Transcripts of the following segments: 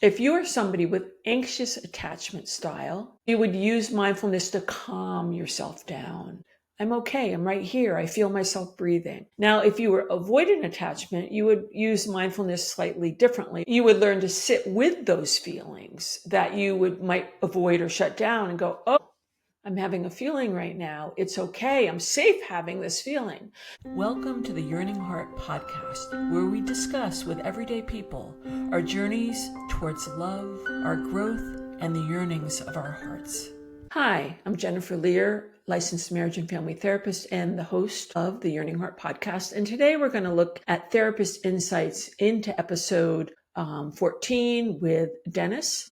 If you are somebody with anxious attachment style, you would use mindfulness to calm yourself down. I'm okay. I'm right here. I feel myself breathing. Now, if you were avoidant attachment, you would use mindfulness slightly differently. You would learn to sit with those feelings that you might avoid or shut down and go, oh, I'm having a feeling right now. It's okay. I'm safe having this feeling. Welcome to the Yearning Heart Podcast, where we discuss with everyday people our journeys towards love, our growth, and the yearnings of our hearts. Hi, I'm Jennifer Lehr, licensed marriage and family therapist and the host of the Yearning Heart Podcast. And today we're going to look at therapist insights into episode 14 with Dennis.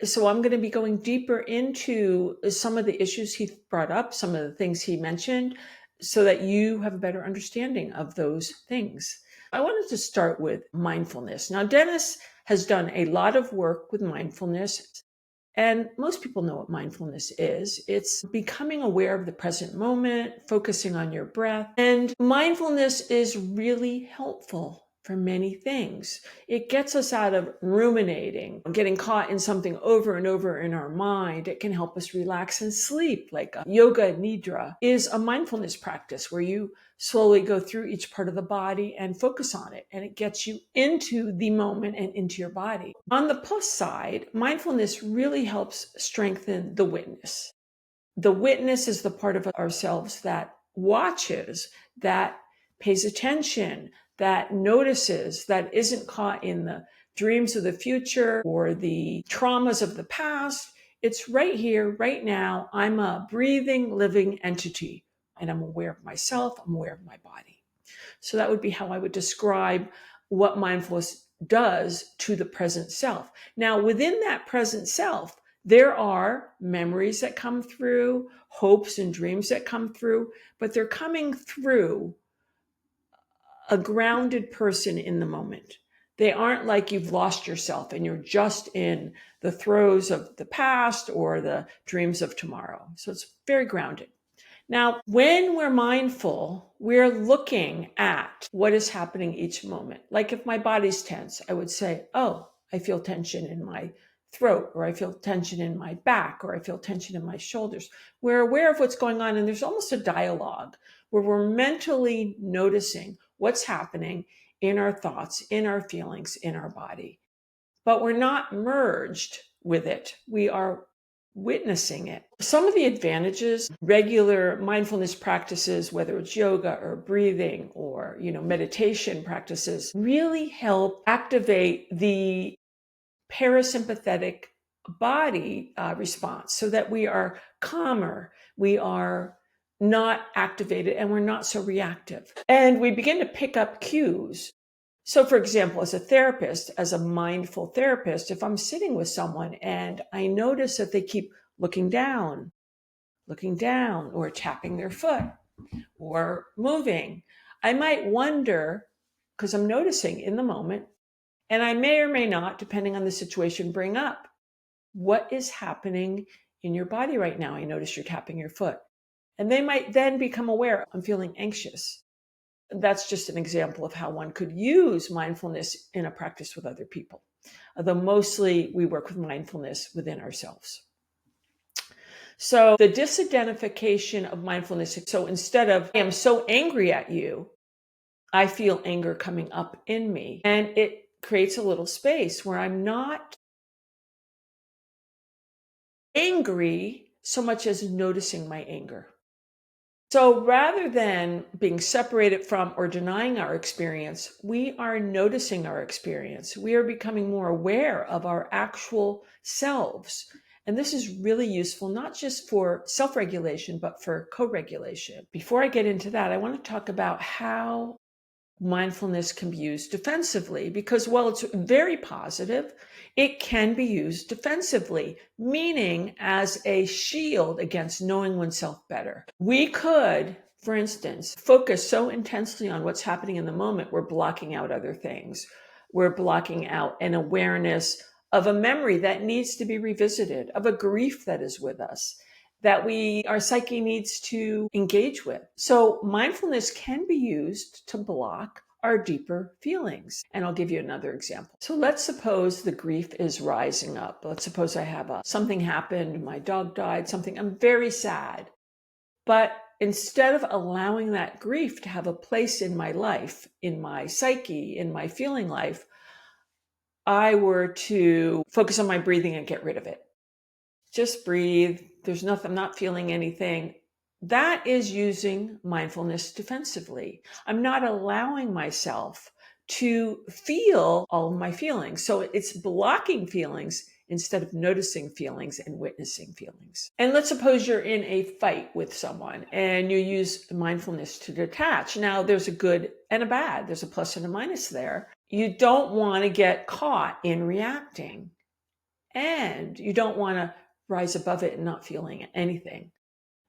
So I'm going to be going deeper into some of the issues he brought up, some of the things he mentioned, so that you have a better understanding of those things. I wanted to start with mindfulness. Now, Dennis has done a lot of work with mindfulness, and most people know what mindfulness is. It's becoming aware of the present moment, focusing on your breath, and mindfulness is really helpful for many things. It gets us out of ruminating, getting caught in something over and over in our mind. It can help us relax and sleep. Like yoga nidra is a mindfulness practice where you slowly go through each part of the body and focus on it. And it gets you into the moment and into your body. On the plus side, mindfulness really helps strengthen the witness. The witness is the part of ourselves that watches, that pays attention, that notices, that isn't caught in the dreams of the future or the traumas of the past. It's right here, right now. I'm a breathing, living entity, and I'm aware of myself. I'm aware of my body. So that would be how I would describe what mindfulness does to the present self. Now, within that present self, there are memories that come through, hopes and dreams that come through, but they're coming through a grounded person in the moment. They aren't like you've lost yourself and you're just in the throes of the past or the dreams of tomorrow. So it's very grounded. Now, when we're mindful, we're looking at what is happening each moment. Like if my body's tense, I would say, oh, I feel tension in my throat, or I feel tension in my back, or I feel tension in my shoulders. We're aware of what's going on, and there's almost a dialogue where we're mentally noticing what's happening in our thoughts, in our feelings, in our body. But we're not merged with it. We are witnessing it. Some of the advantages, regular mindfulness practices, whether it's yoga or breathing or, meditation practices, really help activate the parasympathetic body response so that we are calmer, we are not activated, and we're not so reactive. And we begin to pick up cues. So, for example, as a therapist, as a mindful therapist, if I'm sitting with someone and I notice that they keep looking down, or tapping their foot or moving, I might wonder, because I'm noticing in the moment, and I may or may not, depending on the situation, bring up what is happening in your body right now. I notice you're tapping your foot. And they might then become aware, I'm feeling anxious. That's just an example of how one could use mindfulness in a practice with other people. Although mostly we work with mindfulness within ourselves. So the disidentification of mindfulness. So instead of, I am so angry at you, I feel anger coming up in me. And it creates a little space where I'm not angry so much as noticing my anger. So rather than being separated from or denying our experience, we are noticing our experience. We are becoming more aware of our actual selves. And this is really useful, not just for self-regulation, but for co-regulation. Before I get into that, I want to talk about how mindfulness can be used defensively, because while it's very positive, it can be used defensively, meaning as a shield against knowing oneself better. We could, for instance, focus so intensely on what's happening in the moment, we're blocking out other things. We're blocking out an awareness of a memory that needs to be revisited, of a grief that is with us, that our psyche needs to engage with. So mindfulness can be used to block our deeper feelings. And I'll give you another example. So let's suppose the grief is rising up. Let's suppose I have something happened, my dog died, something, I'm very sad. But instead of allowing that grief to have a place in my life, in my psyche, in my feeling life, I were to focus on my breathing and get rid of it. Just breathe. There's nothing, I'm not feeling anything. That is using mindfulness defensively. I'm not allowing myself to feel all of my feelings. So it's blocking feelings instead of noticing feelings and witnessing feelings. And let's suppose you're in a fight with someone and you use mindfulness to detach. Now, there's a good and a bad. There's a plus and a minus there. You don't want to get caught in reacting, and you don't want to rise above it and not feeling anything.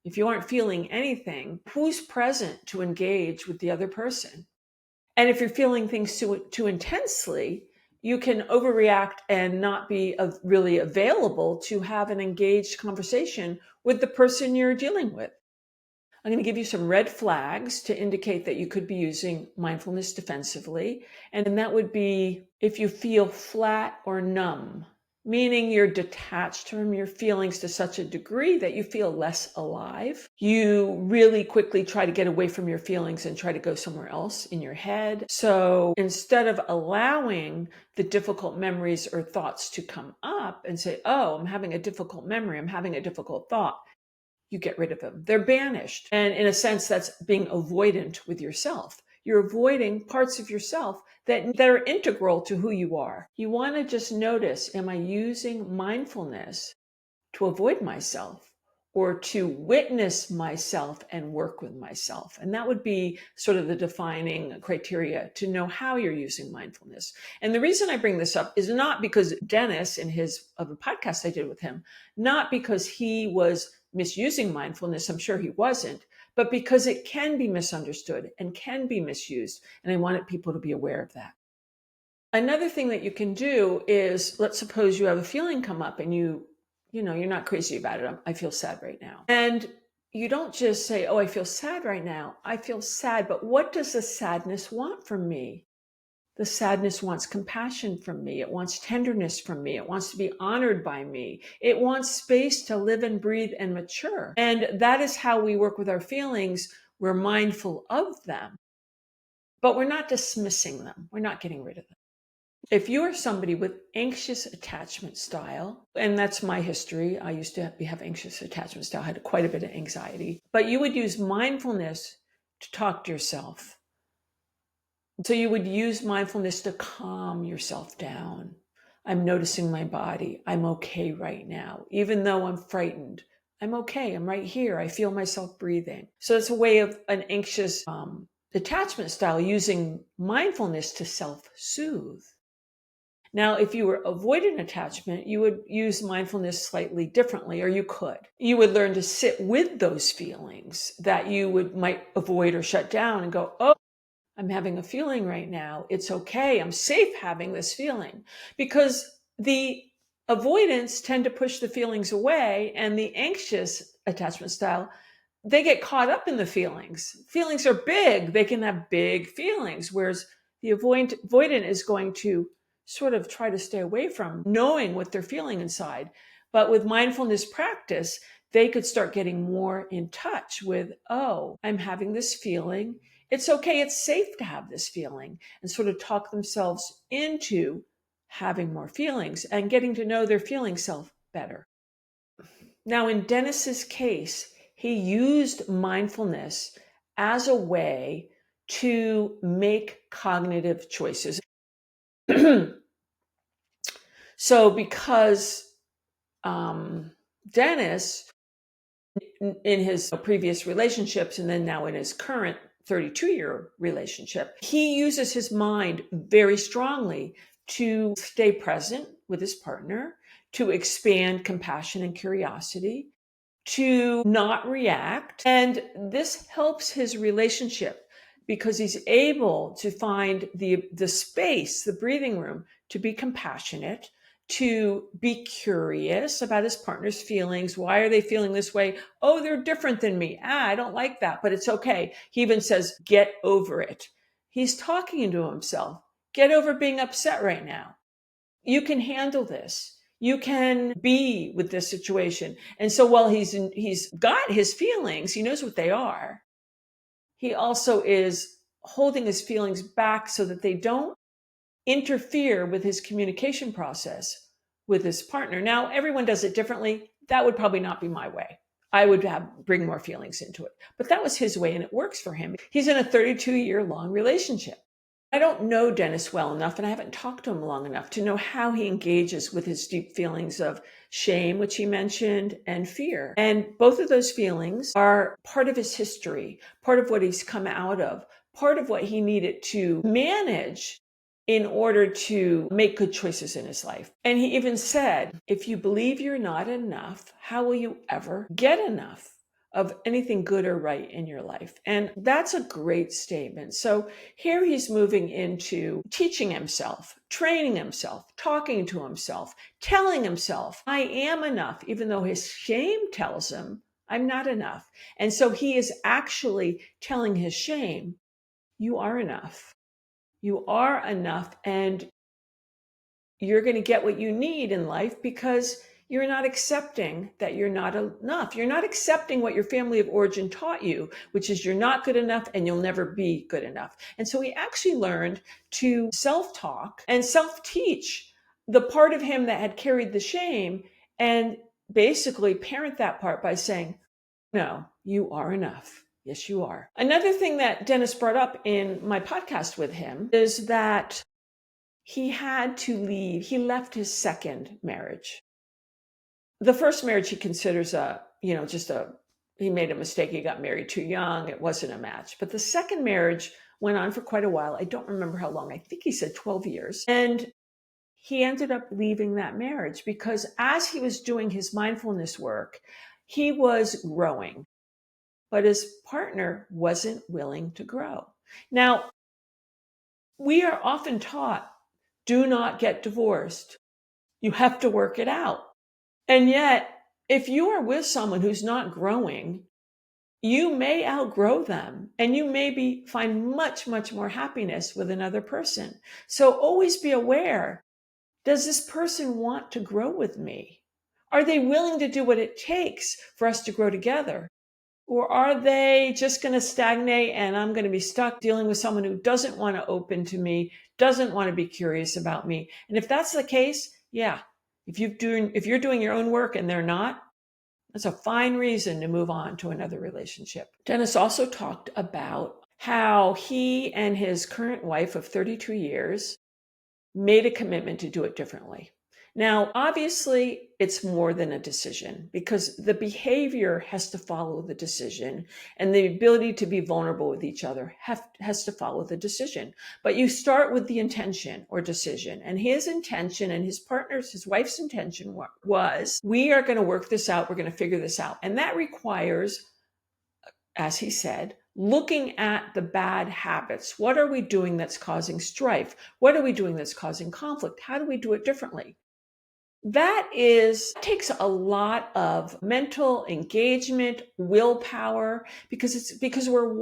If you aren't feeling anything, who's present to engage with the other person? And if you're feeling things too intensely, you can overreact and not be really available to have an engaged conversation with the person you're dealing with. I'm going to give you some red flags to indicate that you could be using mindfulness defensively. And that would be if you feel flat or numb, meaning you're detached from your feelings to such a degree that you feel less alive. You really quickly try to get away from your feelings and try to go somewhere else in your head. So instead of allowing the difficult memories or thoughts to come up and say, oh, I'm having a difficult memory, I'm having a difficult thought, you get rid of them. They're banished. And in a sense, that's being avoidant with yourself. You're avoiding parts of yourself that are integral to who you are. You want to just notice, am I using mindfulness to avoid myself or to witness myself and work with myself? And that would be sort of the defining criteria to know how you're using mindfulness. And the reason I bring this up is not because Dennis, in a podcast I did with him, not because he was misusing mindfulness, I'm sure he wasn't, but because it can be misunderstood and can be misused. And I wanted people to be aware of that. Another thing that you can do is, let's suppose you have a feeling come up and you're not crazy about it. I feel sad right now. And you don't just say, oh, I feel sad right now. I feel sad, but what does the sadness want from me? The sadness wants compassion from me. It wants tenderness from me. It wants to be honored by me. It wants space to live and breathe and mature. And that is how we work with our feelings. We're mindful of them, but we're not dismissing them. We're not getting rid of them. If you are somebody with anxious attachment style, and that's my history, I used to have anxious attachment style, I had quite a bit of anxiety, but you would use mindfulness to talk to yourself. So you would use mindfulness to calm yourself down. I'm noticing my body. I'm okay right now. Even though I'm frightened, I'm okay. I'm right here. I feel myself breathing. So it's a way of an anxious attachment style using mindfulness to self-soothe. Now, if you were avoidant attachment, you would use mindfulness slightly differently, or you could. You would learn to sit with those feelings that you might avoid or shut down and go, oh, I'm having a feeling right now. It's okay. I'm safe having this feeling, because the avoidants tend to push the feelings away, and the anxious attachment style, they get caught up in the feelings. Feelings are big. They can have big feelings, whereas the avoidant is going to sort of try to stay away from knowing what they're feeling inside. But with mindfulness practice, they could start getting more in touch with, oh, I'm having this feeling. It's okay. It's safe to have this feeling, and sort of talk themselves into having more feelings and getting to know their feeling self better. Now, in Dennis's case, he used mindfulness as a way to make cognitive choices. So because Dennis, in his previous relationships and then now in his current 32-year relationship, he uses his mind very strongly to stay present with his partner, to expand compassion and curiosity, to not react. And this helps his relationship because he's able to find the space, the breathing room, to be compassionate, to be curious about his partner's feelings. Why are they feeling this way? Oh, they're different than me. I don't like that, but it's okay. He even says, get over it. He's talking to himself. Get over being upset right now. You can handle this. You can be with this situation. And so while he's got his feelings, he knows what they are. He also is holding his feelings back so that they don't interfere with his communication process with his partner. Now, everyone does it differently. That would probably not be my way. I would bring more feelings into it. But that was his way and it works for him. He's in a 32-year-long relationship. I don't know Dennis well enough, and I haven't talked to him long enough to know how he engages with his deep feelings of shame, which he mentioned, and fear. And both of those feelings are part of his history, part of what he's come out of, part of what he needed to manage in order to make good choices in his life. And he even said, if you believe you're not enough, how will you ever get enough of anything good or right in your life? And that's a great statement. So here he's moving into teaching himself, training himself, talking to himself, telling himself, I am enough, even though his shame tells him I'm not enough. And so he is actually telling his shame, you are enough. You are enough, and you're going to get what you need in life because you're not accepting that you're not enough. You're not accepting what your family of origin taught you, which is you're not good enough and you'll never be good enough. And so he actually learned to self-talk and self-teach the part of him that had carried the shame and basically parent that part by saying, no, you are enough. Yes, you are. Another thing that Dennis brought up in my podcast with him is that he had to leave. He left his second marriage. The first marriage he considers he made a mistake. He got married too young. It wasn't a match. But the second marriage went on for quite a while. I don't remember how long. I think he said 12 years. And he ended up leaving that marriage because as he was doing his mindfulness work, he was growing, but his partner wasn't willing to grow. Now, we are often taught, do not get divorced. You have to work it out. And yet, if you are with someone who's not growing, you may outgrow them and you maybe find much, much more happiness with another person. So always be aware, does this person want to grow with me? Are they willing to do what it takes for us to grow together? Or are they just going to stagnate and I'm going to be stuck dealing with someone who doesn't want to open to me, doesn't want to be curious about me? And if that's the case, yeah, if you're doing your own work and they're not, that's a fine reason to move on to another relationship. Dennis also talked about how he and his current wife of 32 years made a commitment to do it differently. Now, obviously, it's more than a decision because the behavior has to follow the decision and the ability to be vulnerable with each other has to follow the decision. But you start with the intention or decision. And his intention and his wife's intention was, we are going to work this out. We're going to figure this out. And that requires, as he said, looking at the bad habits. What are we doing that's causing strife? What are we doing that's causing conflict? How do we do it differently? That takes a lot of mental engagement, willpower, because we're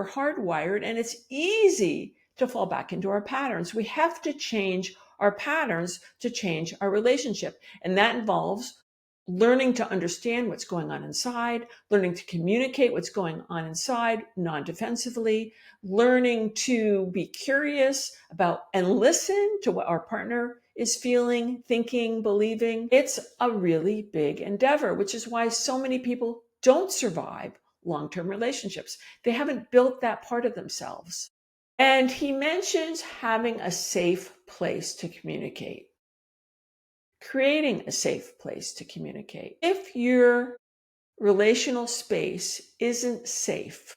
hardwired, and it's easy to fall back into our patterns. We have to change our patterns to change our relationship. And that involves learning to understand what's going on inside, learning to communicate what's going on inside non-defensively, learning to be curious about and listen to what our partner is feeling, thinking, believing. It's a really big endeavor, which is why so many people don't survive long-term relationships. They haven't built that part of themselves. And he mentions having a safe place to communicate. Creating a safe place to communicate. If your relational space isn't safe,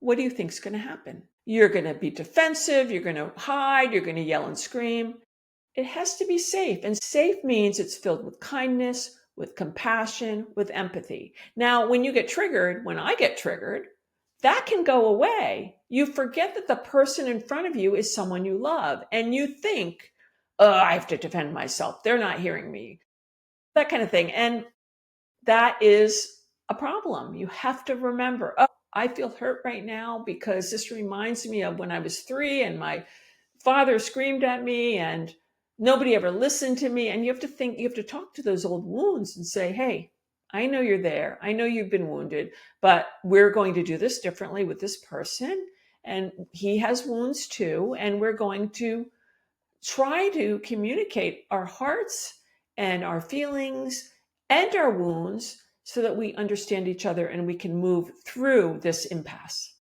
what do you think is going to happen? You're going to be defensive, you're going to hide, you're going to yell and scream. It has to be safe. And safe means it's filled with kindness, with compassion, with empathy. Now, when I get triggered, that can go away. You forget that the person in front of you is someone you love. And you think, oh, I have to defend myself. They're not hearing me. That kind of thing. And that is a problem. You have to remember, I feel hurt right now because this reminds me of when I was 3 and my father screamed at me and nobody ever listened to me. And you have to talk to those old wounds and say, hey, I know you're there. I know you've been wounded, but we're going to do this differently with this person. And he has wounds too. And we're going to try to communicate our hearts and our feelings and our wounds so that we understand each other and we can move through this impasse.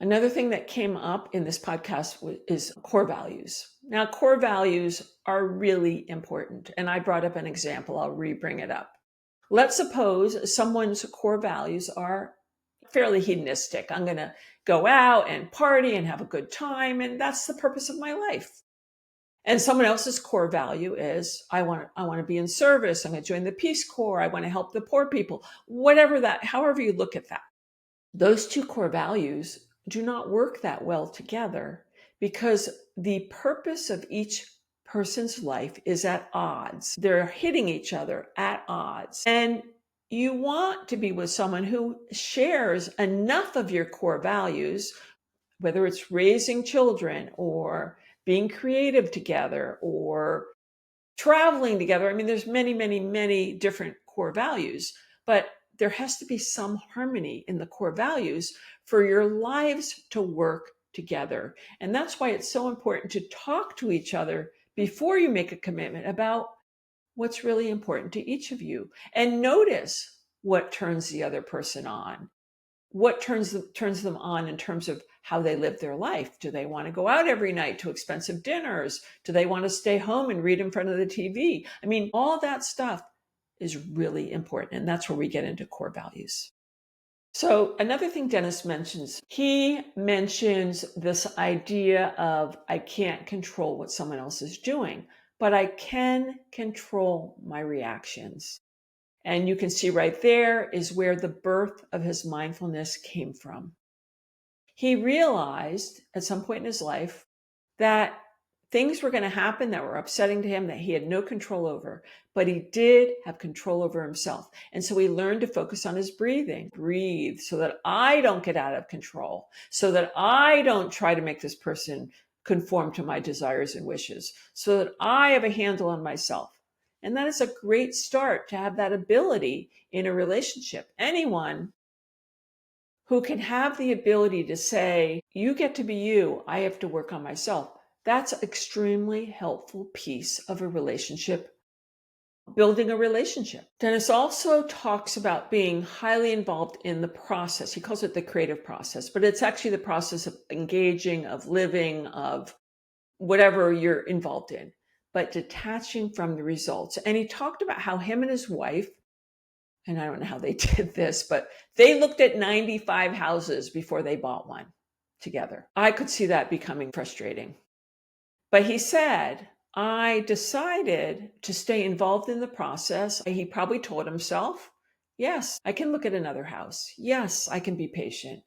Another thing that came up in this podcast is core values. Now, core values are really important. And I brought up an example. I'll re-bring it up. Let's suppose someone's core values are fairly hedonistic. I'm going to go out and party and have a good time. And that's the purpose of my life. And someone else's core value is, I want to be in service. I'm going to join the Peace Corps. I want to help the poor people, however you look at that. Those two core values do not work that well together because the purpose of each person's life is at odds. They're hitting each other at odds. And you want to be with someone who shares enough of your core values, whether it's raising children or being creative together or traveling together. I mean, there's many, many, many different core values, but there has to be some harmony in the core values for your lives to work together. And that's why it's so important to talk to each other before you make a commitment about what's really important to each of you, and notice what turns the other person on. What turns them on in terms of how they live their life? Do they want to go out every night to expensive dinners? Do they want to stay home and read in front of the TV? I mean, all that stuff is really important. And that's where we get into core values. So another thing Dennis mentions, he mentions this idea of I can't control what someone else is doing, but I can control my reactions. And you can see right there is where the birth of his mindfulness came from. He realized at some point in his life that things were going to happen that were upsetting to him that he had no control over, but he did have control over himself. And so he learned to focus on his breathing. Breathe so that I don't get out of control, so that I don't try to make this person conform to my desires and wishes, so that I have a handle on myself. And that is a great start to have that ability in a relationship. Anyone who can have the ability to say, you get to be you, I have to work on myself. That's an extremely helpful piece of a relationship, building a relationship. Dennis also talks about being highly involved in the process. He calls it the creative process, but it's actually the process of engaging, of living, of whatever you're involved in, but detaching from the results. And he talked about how him and his wife, and I don't know how they did this, but they looked at 95 houses before they bought one together. I could see that becoming frustrating. But he said, I decided to stay involved in the process. He probably told himself, yes, I can look at another house. Yes, I can be patient.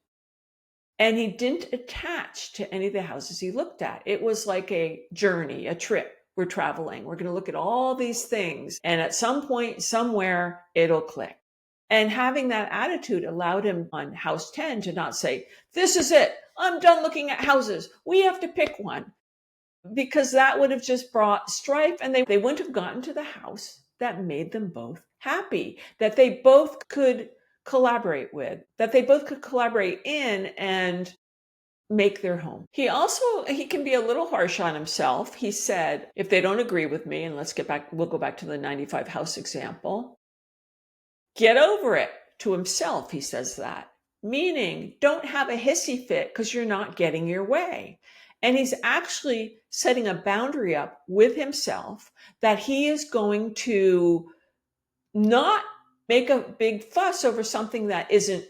And he didn't attach to any of the houses he looked at. It was like a journey, a trip. We're traveling. We're going to look at all these things. And at some point, somewhere, it'll click. And having that attitude allowed him on house 10 to not say, this is it. I'm done looking at houses. We have to pick one. Because that would have just brought strife. And they wouldn't have gotten to the house that made them both happy, that they both could collaborate with, that they both could collaborate in and make their home. He can be a little harsh on himself. He said, if they don't agree with me, and we'll go back to the 95 house example, get over it. To himself, he says that, meaning don't have a hissy fit because you're not getting your way. And he's actually setting a boundary up with himself that he is going to not make a big fuss over something that isn't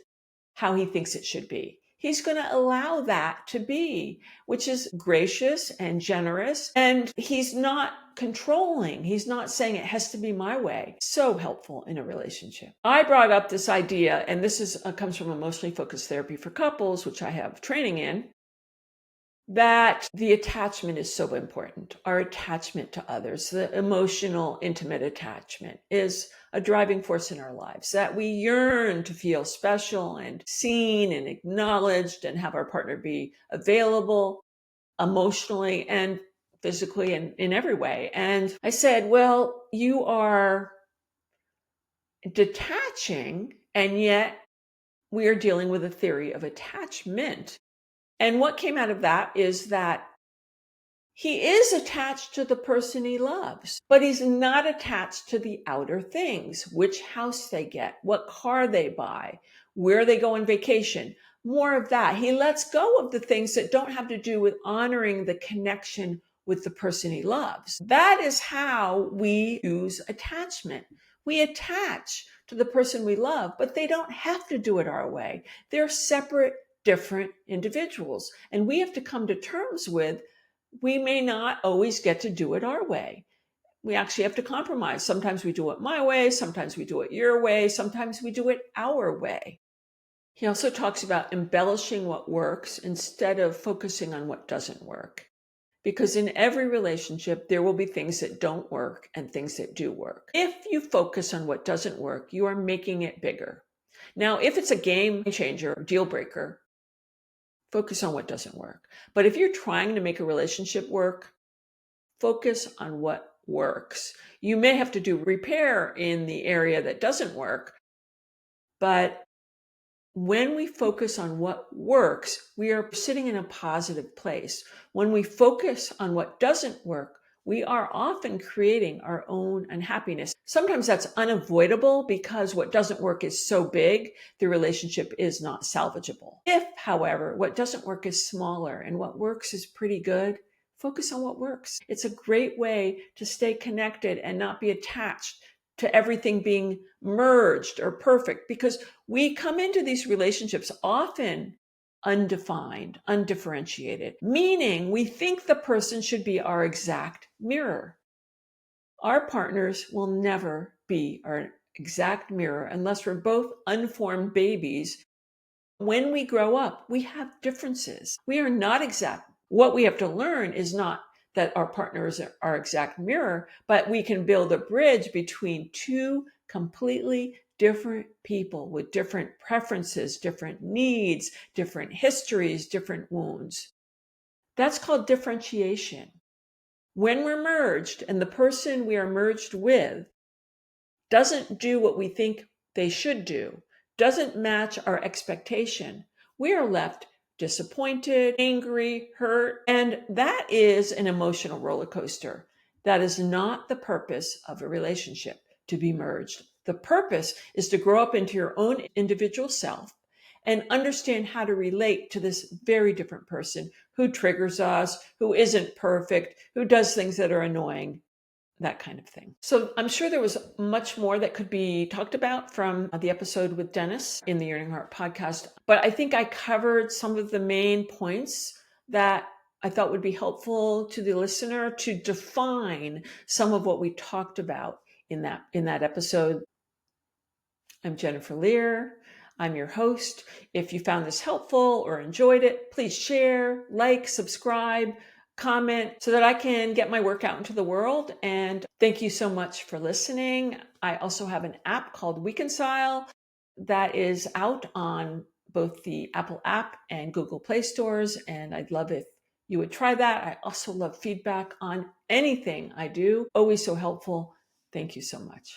how he thinks it should be. He's going to allow that to be, which is gracious and generous. And he's not controlling. He's not saying it has to be my way. So helpful in a relationship. I brought up this idea, and this comes from emotionally focused therapy for couples, which I have training in. that the attachment is so important. Our attachment to others, the emotional, intimate attachment, is a driving force in our lives, that we yearn to feel special and seen and acknowledged and have our partner be available emotionally and physically and in every way. And I said, well, you are detaching, and yet we are dealing with a theory of attachment. And what came out of that is that he is attached to the person he loves, but he's not attached to the outer things, which house they get, what car they buy, where they go on vacation, more of that. He lets go of the things that don't have to do with honoring the connection with the person he loves. That is how we use attachment. We attach to the person we love, but they don't have to do it our way. They're separate, different individuals. And we have to come to terms with we may not always get to do it our way. We actually have to compromise. Sometimes we do it my way, sometimes we do it your way, sometimes we do it our way. He also talks about embellishing what works instead of focusing on what doesn't work. Because in every relationship, there will be things that don't work and things that do work. If you focus on what doesn't work, you are making it bigger. Now, if it's a game changer or deal breaker, focus on what doesn't work. But if you're trying to make a relationship work, focus on what works. You may have to do repair in the area that doesn't work, but when we focus on what works, we are sitting in a positive place. When we focus on what doesn't work, we are often creating our own unhappiness. Sometimes that's unavoidable because what doesn't work is so big, the relationship is not salvageable. If, however, what doesn't work is smaller and what works is pretty good, focus on what works. It's a great way to stay connected and not be attached to everything being merged or perfect, because we come into these relationships often undefined, undifferentiated, meaning we think the person should be our exact mirror. Our partners will never be our exact mirror unless we're both unformed babies. When we grow up, we have differences. We are not exact. What we have to learn is not that our partner is our exact mirror, but we can build a bridge between two completely different people with different preferences, different needs, different histories, different wounds. That's called differentiation. When we're merged and the person we are merged with doesn't do what we think they should do, doesn't match our expectation, we are left disappointed, angry, hurt, and that is an emotional roller coaster. That is not the purpose of a relationship, to be merged. The purpose is to grow up into your own individual self and understand how to relate to this very different person who triggers us, who isn't perfect, who does things that are annoying, that kind of thing. So I'm sure there was much more that could be talked about from the episode with Dennis in the Yearning Heart podcast, but I think I covered some of the main points that I thought would be helpful to the listener to define some of what we talked about in that episode. I'm Jennifer Lehr. I'm your host. If you found this helpful or enjoyed it, please share, like, subscribe, comment so that I can get my work out into the world. And thank you so much for listening. I also have an app called Reconcile that is out on both the Apple app and Google Play stores. And I'd love if you would try that. I also love feedback on anything I do. Always so helpful. Thank you so much.